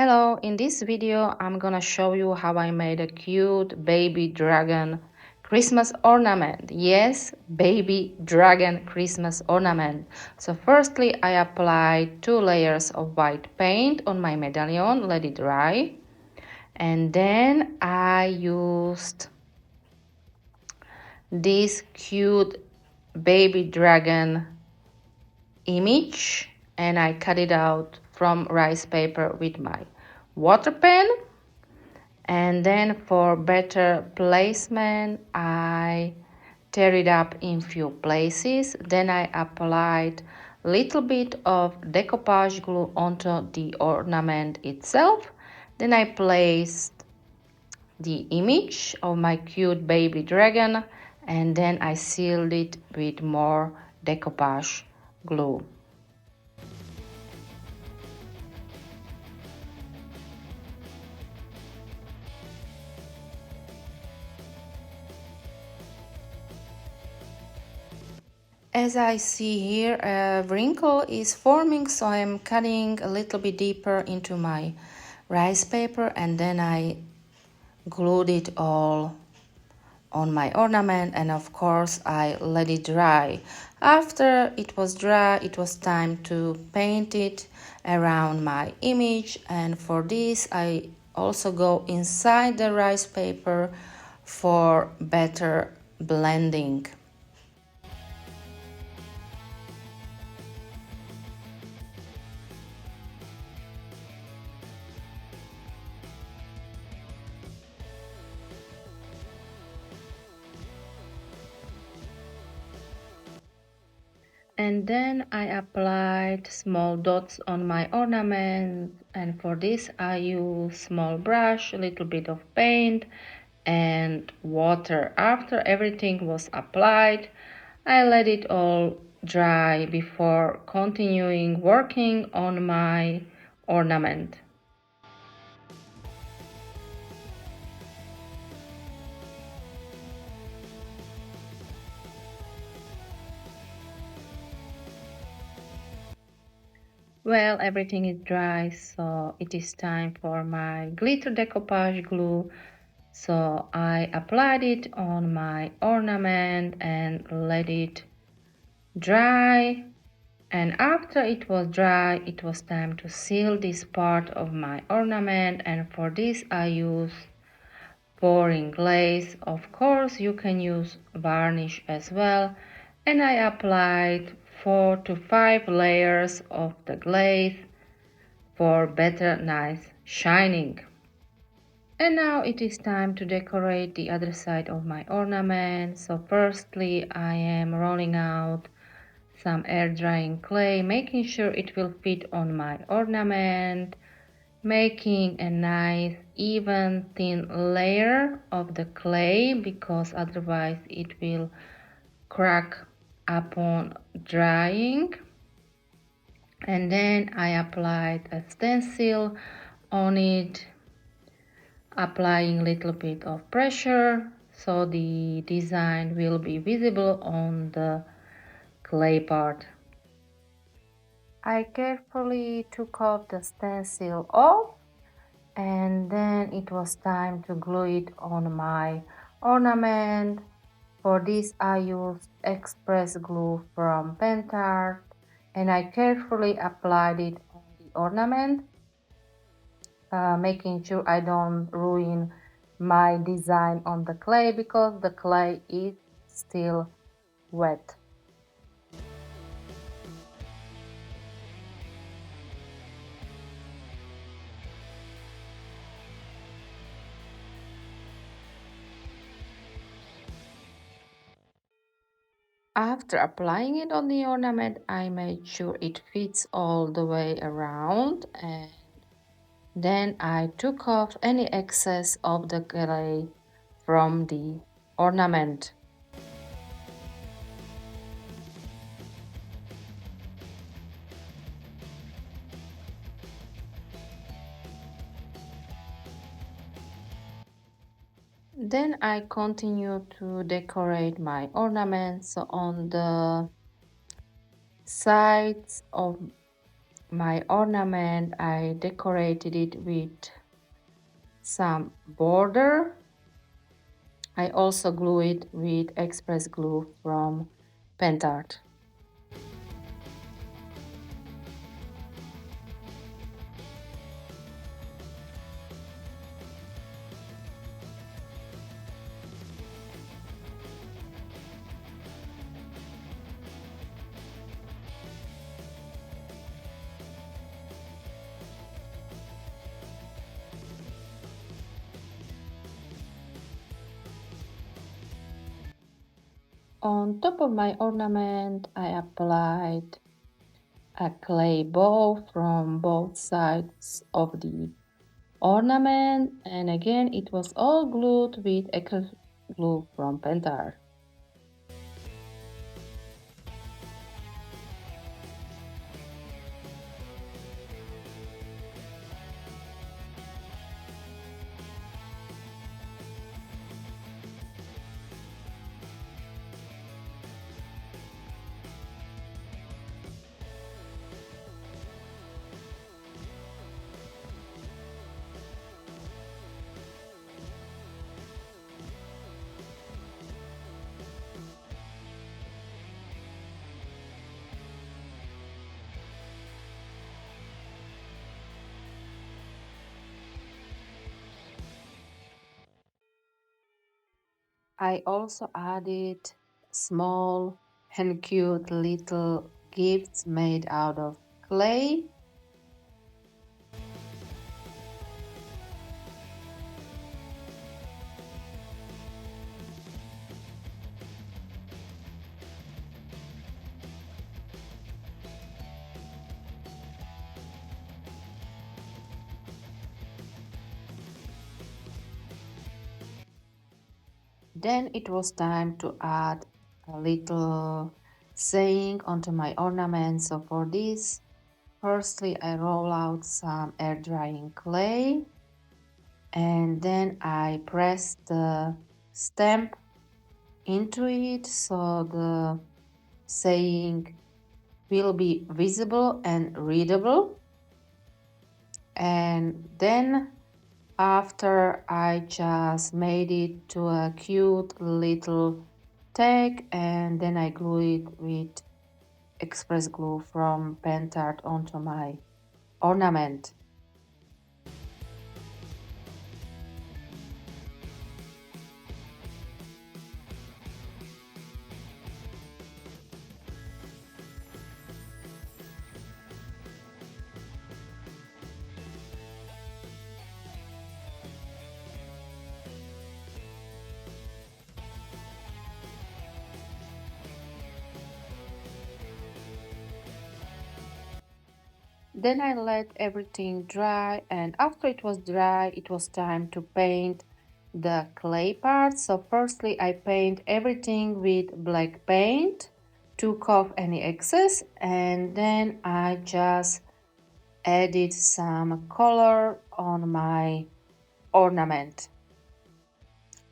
Hello, in this video I'm gonna show you how I made a cute baby dragon Christmas ornament. Yes, baby dragon Christmas ornament. So firstly I applied 2 layers of white paint on my medallion, let it dry. And then I used this cute baby dragon image and I cut it out from rice paper with my water pen. And then for better placement, I tear it up in few places. Then I applied little bit of decoupage glue onto the ornament itself. Then I placed the image of my cute baby dragon and then I sealed it with more decoupage glue. As I see here, a wrinkle is forming, so I'm cutting a little bit deeper into my rice paper and then I glued it all on my ornament, and of course I let it dry. After it was dry, it was time to paint it around my image, and for this I also go inside the rice paper for better blending. And then I applied small dots on my ornament, and for this I use small brush, a little bit of paint and water. After everything was applied, I let it all dry before continuing working on my ornament. Well, everything is dry, so it is time for my glitter decoupage glue. So I applied it on my ornament and let it dry. And after it was dry, it was time to seal this part of my ornament. And for this I use pouring glaze. Of course, you can use varnish as well. And I applied 4 to 5 layers of the glaze for better nice shining. And now it is time to decorate the other side of my ornament. So firstly I am rolling out some air drying clay, making sure it will fit on my ornament, making a nice even thin layer of the clay because otherwise it will crack upon drying. And then I applied a stencil on it, applying a little bit of pressure so the design will be visible on the clay part. I carefully took off the stencil off and then it was time to glue it on my ornament. For this I used express glue from Pentart and I carefully applied it on the ornament, making sure I don't ruin my design on the clay because the clay is still wet. After applying it on the ornament, I made sure it fits all the way around, and then I took off any excess of the clay from the ornament. Then I continue to decorate my ornaments on the sides of my ornament, I decorated it with some border. I also glue it with express glue from Pentart. On top of my ornament, I applied a clay bow from both sides of the ornament, and again it was all glued with acrylic glue from Pentart. I also added small and cute little gifts made out of clay. Then it was time to add a little saying onto my ornament. So for this, firstly I roll out some air drying clay, and then I press the stamp into it so the saying will be visible and readable. And then after I just made it to a cute little tag, and then I glue it with express glue from Pentart onto my ornament. Then I let everything dry, and after it was dry, it was time to paint the clay part. So firstly I paint everything with black paint, took off any excess, and then I just added some color on my ornament,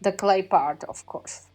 the clay part, of course.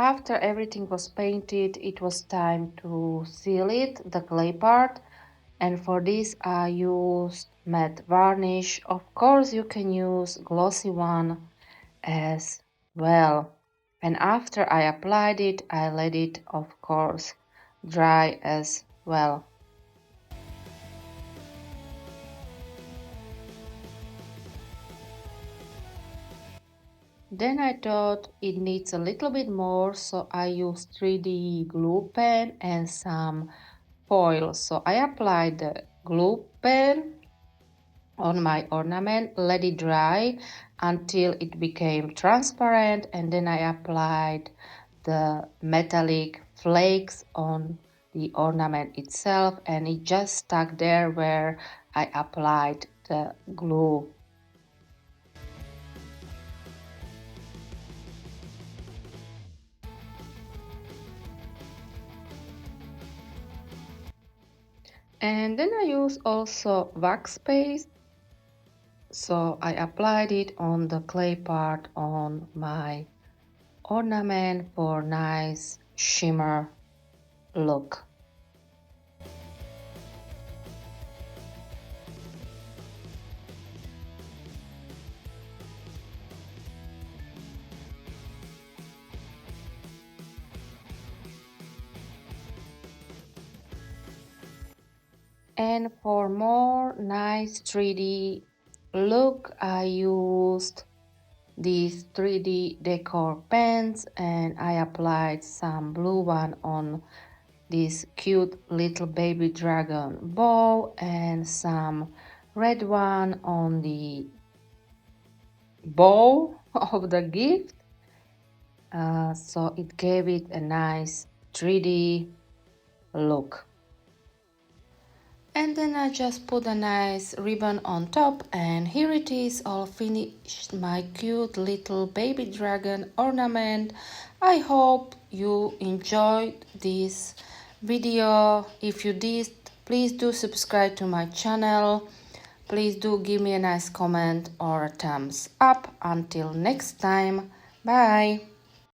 After everything was painted, it was time to seal it, the clay part. And for this I used matte varnish. Of course you can use glossy one as well. And after I applied it, I let it, of course, dry as well. Then I thought it needs a little bit more, so I used 3D glue pen and some foil. So I applied the glue pen on my ornament, let it dry until it became transparent, and then I applied the metallic flakes on the ornament itself, and it just stuck there where I applied the glue. And then I use also wax paste. So I applied it on the clay part on my ornament for nice shimmer look. And for more nice 3D look, I used these 3D decor pens and I applied some blue one on this cute little baby dragon bow and some red one on the bow of the gift. So it gave it a nice 3D look. And then I just put a nice ribbon on top, and here it is, all finished, my cute little baby dragon ornament. I hope you enjoyed this video. If you did, please do subscribe to my channel. Please do give me a nice comment or a thumbs up. Until next time, bye.